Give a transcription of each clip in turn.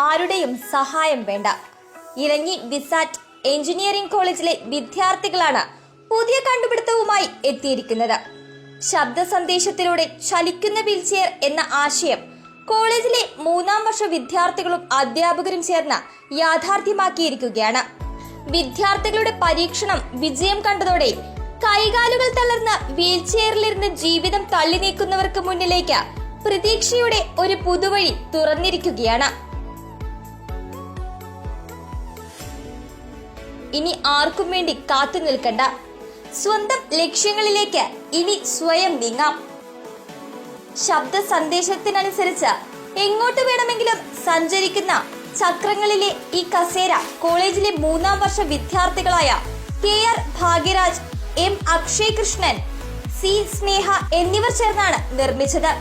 ആരുടെയും സഹായം വേണ്ട. ഇലഞ്ഞി വിസാറ്റ് എഞ്ചിനീയറിംഗ് കോളേജിലെ വിദ്യാർത്ഥികളാണ് പുതിയ കണ്ടുപിടുത്തവുമായി എത്തിയിരിക്കുന്നത്. ശബ്ദ സന്ദേശത്തിലൂടെ ചലിക്കുന്ന വീൽചെയർ എന്ന ആശയം കോളേജിലെ 3ാം വർഷ വിദ്യാർത്ഥികളും അധ്യാപകരും ചേർന്ന് യാഥാർത്ഥ്യമാക്കിയിരിക്കുകയാണ്. വിദ്യാർത്ഥികളുടെ പരീക്ഷണം വിജയം കണ്ടതോടെ കൈകാലുകൾ തളർന്ന് വീൽചെയറിലിരുന്ന് ജീവിതം തള്ളി നീക്കുന്നവർക്ക് മുന്നിലേക്ക് പ്രതീക്ഷയുടെ ഒരു പുതുവഴി തുറന്നിരിക്കുകയാണ്. ഇനി ആർക്കും വേണ്ടി കാത്തു നിൽക്കണ്ട. സ്വന്തം ലക്ഷ്യങ്ങളിലേക്ക് ഇനി സ്വയം നീങ്ങാം. ശബ്ദ സന്ദേശത്തിനനുസരിച്ച് എങ്ങോട്ട് വേണമെങ്കിലും സഞ്ചരിക്കുന്ന ചക്രങ്ങളിലെ ഈ കസേര കോളേജിലെ 3ാം വർഷ വിദ്യാർത്ഥികളായ KR Bhagyaraj, M Akshay Krishnan, C സ്നേഹ എന്നിവർ ചേർന്നാണ് നിർമ്മിച്ചത്.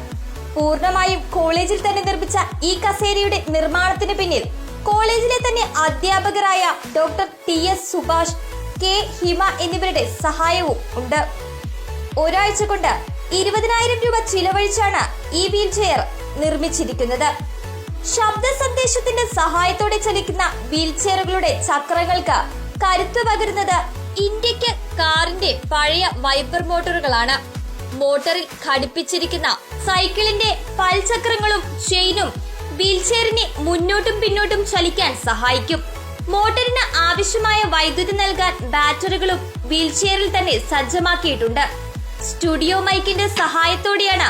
പൂർണ്ണമായും കോളേജിൽ തന്നെ നിർമ്മിച്ച ഈ കസേരയുടെ നിർമ്മാണത്തിന് പിന്നിൽ കോളേജിലെ തന്നെ അധ്യാപകരായ ഡോക്ടർ TS സുഭാഷ്, K ഹിമ എന്നിവരുടെ സഹായവും ഉണ്ട്. ഒരാഴ്ച കൊണ്ട് 20,000 രൂപ ചിലവഴിച്ചാണ് ഈ വീൽ ചെയർ നിർമ്മിച്ചിരിക്കുന്നത്. ശബ്ദ സന്ദേശത്തിന്റെ സഹായത്തോടെ ചലിക്കുന്ന വീൽ ചെയറുകളുടെ ചക്രങ്ങൾക്ക് കരുത്തു പകരുന്നത് ഇന്ത്യക്ക് കാറിന്റെ പഴയ വൈപ്പർ മോട്ടോറുകളാണ്. മോട്ടറിൽ ഘടിപ്പിച്ചിരിക്കുന്ന സൈക്കിളിന്റെ പൽചക്രങ്ങളും ചെയിനും വീൽചെയറിനെ മുന്നോട്ടും പിന്നോട്ടും ചലിക്കാൻ സഹായിക്കും. മോട്ടറിന് ആവശ്യമായ വൈദ്യുതി നൽകാൻ ബാറ്ററികളും വീൽചെയറിൽ തന്നെ സജ്ജമാക്കിയിട്ടുണ്ട്. സ്റ്റുഡിയോ മൈക്കിന്റെ സഹായത്തോടെയാണ്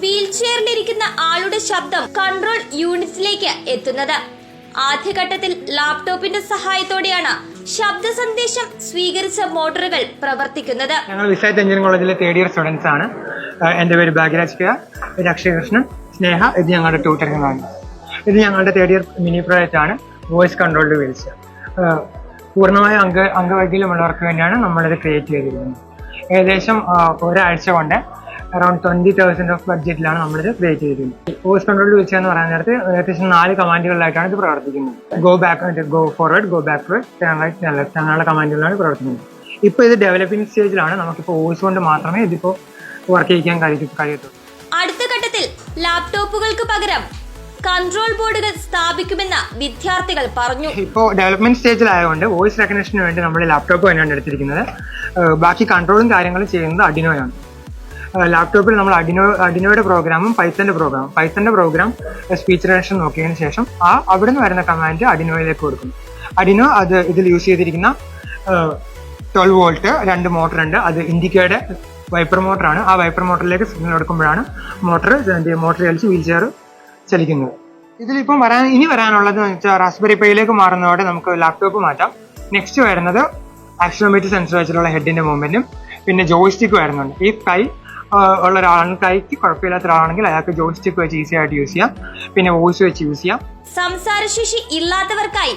വീൽചെയറിലിരിക്കുന്ന ആളുടെ ശബ്ദം കൺട്രോൾ യൂണിറ്റിലേക്ക് എത്തുന്നത്. ആദ്യഘട്ടത്തിൽ ലാപ്ടോപ്പിന്റെ സഹായത്തോടെയാണ് ശബ്ദ സന്ദേശം സ്വീകരിച്ച മോട്ടോറുകൾ പ്രവർത്തിക്കുന്നത്. ഞങ്ങൾ വിസാറ്റ് എഞ്ചിനീയറിംഗ് കോളേജിലെ 3rd ഇയർ സ്റ്റുഡൻസ് ആണ്. എന്റെ പേര് ഭാഗ്യരാജ് KR, ഇത് അക്ഷയ് കൃഷ്ണൻ, സ്നേഹ ഇത് ഞങ്ങളുടെ ട്യൂട്ടറിംഗാണ്. ഇത് ഞങ്ങളുടെ 3rd ഇയർ മിനി പ്രോജക്റ്റ് ആണ്, വോയിസ് കൺട്രോൾഡ് വീൽസ്. പൂർണ്ണമായ അംഗവൈകല്യമുള്ളവർക്ക് വേണ്ടിയാണ് നമ്മളിത് ക്രിയേറ്റ് ചെയ്തിരിക്കുന്നത്. ഏകദേശം ഒരാഴ്ച കൊണ്ട് അറൌണ്ട് 20,000 ഓഫ് ബഡ്ജറ്റിലാണ് നമ്മളിത് ക്രിയേറ്റ് ചെയ്തിരിക്കുന്നത്. വോയിസ് കൺട്രോൾഡ് വീൽസ് എന്ന് പറയുന്ന നേരത്ത് ഏകദേശം 4 കമാൻഡുകളിലായിട്ടാണ് ഇത് പ്രവർത്തിക്കുന്നത്. Go back, go forward, go backward, turn right, turn left അങ്ങനെയുള്ള കമാൻഡുകളാണ് പ്രവർത്തിക്കുന്നത്. ഇപ്പോൾ ഇത് ഡെവലപ്പിംഗ് സ്റ്റേജിലാണ്. നമുക്കിപ്പോൾ വോയിസ് കൊണ്ട് മാത്രമേ ഇതിപ്പോൾ വർക്ക് ചെയ്യിക്കാൻ കഴിയത്തുള്ളൂ. അടുത്ത ഘട്ടത്തിൽ ലാപ്ടോപ്പുകൾക്ക് പകരം കൺട്രോൾ ബോർഡുകൾ സ്ഥാപിക്കുമെന്ന് വിദ്യാർത്ഥികൾ പറഞ്ഞു. ഇപ്പോൾ ഡെവലപ്മെന്റ് സ്റ്റേജിലായതുകൊണ്ട് വോയിസ് റെക്കഗ്നിഷന് വേണ്ടി നമ്മൾ ലാപ്ടോപ്പ് തന്നെയാണ് എടുത്തിരിക്കുന്നത്. ബാക്കി കൺട്രോളും കാര്യങ്ങളും ചെയ്യുന്നത് അഡിനോയാണ്. ലാപ്ടോപ്പിൽ നമ്മൾ അഡിനോയുടെ പ്രോഗ്രാമും പൈത്തന്റെ പ്രോഗ്രാം സ്പീച്ച് റെക്കഗ്നിഷൻ നോക്കിയതിനു ശേഷം അവിടെ നിന്ന് വരുന്ന കമാൻഡ് അഡിനോയിലേക്ക് കൊടുക്കും. അഡിനോ അത് ഇതിൽ യൂസ് ചെയ്തിരിക്കുന്ന 12 വോൾട്ട് 2 മോട്ടർ ഉണ്ട്. അത് ഇൻഡിക്കയുടെ വൈപ്പർ മോട്ടറാണ്. ആ വൈപ്പർ മോട്ടറിലേക്ക് സിഗ്നൽ കൊടുക്കുമ്പോഴാണ് മോട്ടർ ചലിച്ച് വീൽ ചെയർ ചലിക്കുന്നത്. ഇതിലിപ്പം ഇനി വരാനുള്ളത് വെച്ചാൽ റാസ്ബെറി പൈയിലേക്ക് മാറുന്നതോടെ നമുക്ക് ലാപ്ടോപ്പ് മാറ്റാം. നെക്സ്റ്റ് വരുന്നത് ആക്സിലോമീറ്റർ സെൻസർ വെച്ചിട്ടുള്ള ഹെഡിന്റെ മൂവ്മെന്റും പിന്നെ ജോയിസ്റ്റിക്ക് വരുന്നുണ്ട്. ഈ കൈ ഉള്ള ഒരാളാണ്, കൈക്ക് കുഴപ്പമില്ലാത്ത ഒരാളാണെങ്കിൽ അയാൾക്ക് ജോയിസ്റ്റിക്ക് വെച്ച് ഈസി ആയിട്ട് യൂസ് ചെയ്യാം. പിന്നെ വോയിസ് വെച്ച് യൂസ് ചെയ്യാം. സംസാരശേഷി ഇല്ലാത്തവർക്കായി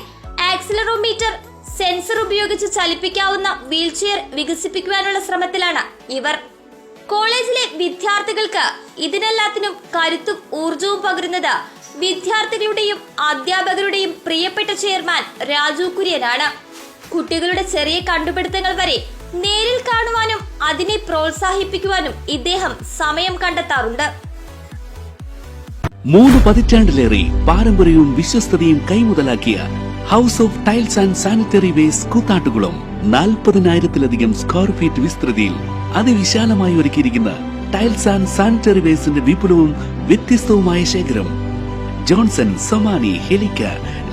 ആക്സിലറോമീറ്റർ സെൻസർ ഉപയോഗിച്ച് ചലിപ്പിക്കാവുന്ന വീൽ ചെയർ വികസിപ്പിക്കുവാനുള്ള ശ്രമത്തിലാണ് ഇവർ. കോളേജിലെ വിദ്യാർത്ഥികൾക്ക് ഇതിനെല്ലാത്തിനും കരുത്തും ഊർജവും പകരുന്നത് വിദ്യാർത്ഥികളുടെയും അധ്യാപകരുടെയും പ്രിയപ്പെട്ട ചെയർമാൻ രാജു കുര്യനാണ്. കുട്ടികളുടെ ചെറിയ കണ്ടുപിടുത്തങ്ങൾ വരെ നേരിൽ കാണുവാനും അതിനെ പ്രോത്സാഹിപ്പിക്കുവാനും ഇദ്ദേഹം സമയം കണ്ടെത്താറുണ്ട്. 3 പതിറ്റാണ്ടിലേറെ പാരമ്പര്യവും വിശ്വസ്തതയും കൈമുതലാക്കിയ house of tiles and sanitary വേസ്റ്റ് കൂത്താട്ടുകുളം 40,000-ലധികം സ്ക്വയർ ഫീറ്റ് വിസ്തൃതിയിൽ അതിവിശാലമായി ഒരുക്കിയിരിക്കുന്ന ടൈൽസ് ആൻഡ് സാനിറ്ററി വേസ്റ്റിന്റെ വിപുലവും വ്യത്യസ്തവുമായ ശേഖരം. ജോൺസൺ, സൊമാനി, ഹെലിക്ക,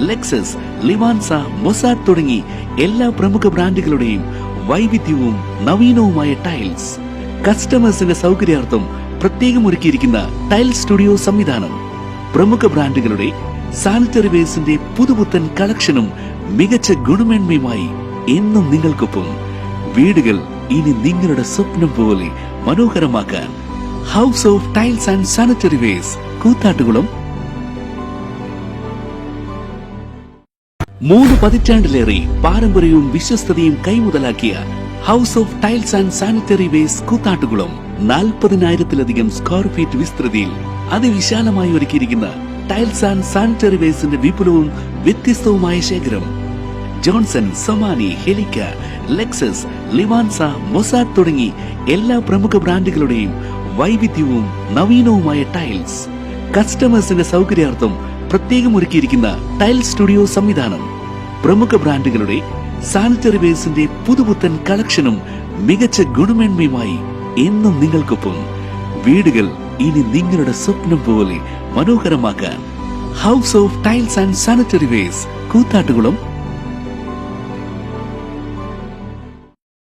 ലെക്സസ്, ലിവാൻസ, മൊസാഡ് തുടങ്ങി എല്ലാ പ്രമുഖ ബ്രാൻഡുകളുടെയും വൈവിധ്യവും നവീനവുമായ ടൈൽസ്. കസ്റ്റമേഴ്സിന്റെ സൗകര്യാർത്ഥം പ്രത്യേകം ഒരുക്കിയിരിക്കുന്ന ടൈൽ സ്റ്റുഡിയോ സംവിധാനം. പ്രമുഖ ബ്രാൻഡുകളുടെ സാനിറ്ററി വേസ്റ്റിന്റെ പുതുപുത്തൻ കളക്ഷനും മികച്ച ഗുണമേന്മയുമായി എന്നും നിങ്ങൾക്കൊപ്പം. വീടുകൾ ഇനി നിങ്ങളുടെ സ്വപ്നം പോലെ മനോഹരമാക്കാൻ house of tiles and sanitary വേസ്റ്റ് കൂത്താട്ടുകുളം. 3 പതിറ്റാണ്ടിലേറെ പാരമ്പര്യവും വിശ്വസ്തതയും കൈമുതലാക്കിയ house of tiles and sanitary വേസ്റ്റ് കൂത്താട്ടുകുളം 40,000-ലധികം സ്ക്വയർ ഫീറ്റ് വിസ്തൃതിയിൽ അതിവിശാലമായി ഒരുക്കിയിരിക്കുന്ന ടൈൽസ് ആൻഡ് സാനിറ്ററി വേസ്റ്റിന്റെ വിപുലവും വ്യത്യസ്തവുമായ ശേഖരം. ജോൺസൺ, സൊമാനി, ഹെലിക്ക, ലെക്സസ്, ലിവാൻസ, മൊസാഡ് തുടങ്ങി എല്ലാ പ്രമുഖ ബ്രാൻഡുകളുടെയും വൈവിധ്യവും നവീനവുമായ ടൈൽസ്. കസ്റ്റമേഴ്സിന്റെ സൗകര്യാർത്ഥം പ്രത്യേകം ഒരുക്കിയിരിക്കുന്ന ടൈൽ സ്റ്റുഡിയോ സംവിധാനം, പ്രമുഖ ബ്രാൻഡുകളുടെ സാനിറ്ററി വെയർസിന്റെ പുതുപുത്തൻ കളക്ഷനും മികച്ച ഗുണമേന്മയുമായി എന്നും നിങ്ങൾക്കൊപ്പം. വീടുകൾ ഇനി നിങ്ങളുടെ സ്വപ്നം പോലെ മനോഹരമാക്കാൻ house of tiles and sanitary wares, Koothattukulam,